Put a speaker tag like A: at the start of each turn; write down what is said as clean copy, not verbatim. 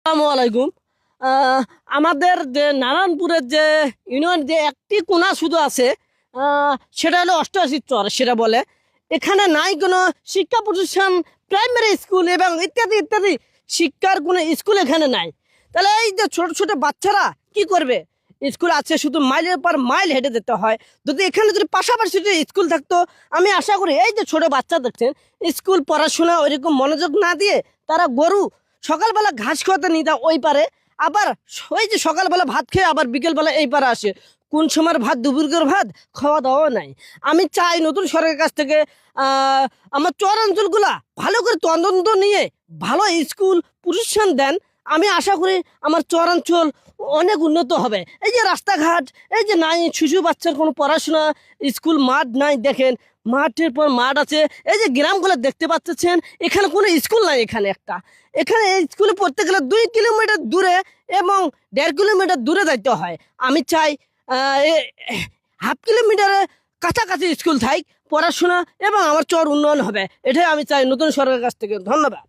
A: আসসালামু আলাইকুম। আমাদের যে নারায়ণপুরের যে ইউনিয়ন যে একটি কোণা শুধু আছে, সেটা হলো অষ্টআশি চর সেটা বলে। এখানে নাই কোনো শিক্ষা প্রতিষ্ঠান, প্রাইমারি স্কুল এবং ইত্যাদি ইত্যাদি শিক্ষার কোনো স্কুল এখানে নাই। তাহলে এই যে ছোট ছোট বাচ্চারা কি করবে? স্কুল আছে শুধু মাইলের পর মাইল হেঁটে যেতে হয়। যদি এখানে যদি পাশাপাশি যদি স্কুল থাকতো, আমি আশা করি এই যে ছোট বাচ্চা দেখছেন স্কুল পড়াশোনা ওইরকম মনোযোগ না দিয়ে তারা গরু সকালবেলা ঘাস খাওয়াতে নিয়ে যায় ওই পারে, আবার ওই যে সকালবেলা ভাত খেয়ে আবার বিকেলবেলা এই পারে আসে। কোন সময়ের ভাত, দুপুরের ভাত খাওয়া দাওয়া নাই। আমি চাই নতুন সরকারের কাছ থেকে আমার চর অঞ্চলগুলা ভালো করে তদন্ত নিয়ে ভালো স্কুল প্রতিষ্ঠান দেন। আমি আশা করি আমার চরাঞ্চল অনেক উন্নত হবে। এই যে রাস্তাঘাট, এই যে নাই শিশু বাচ্চার কোনো পড়াশোনা, স্কুল মাঠ নাই, দেখেন মাঠের পর মাঠ আছে। এই যে গ্রামগুলো দেখতে পাচ্ছেন, এখানে কোনো স্কুল নাই। এখানে স্কুলে পড়তে গেলে 2 কিলোমিটার দূরে এবং 1.5 কিলোমিটার দূরে যাইতে হয়। আমি চাই হাফ কিলোমিটারে কাছাকাছি স্কুল থাক, পড়াশোনা এবং আমার চর উন্নয়ন হবে। এটাই আমি চাই নতুন সরকারের কাছ থেকে। ধন্যবাদ।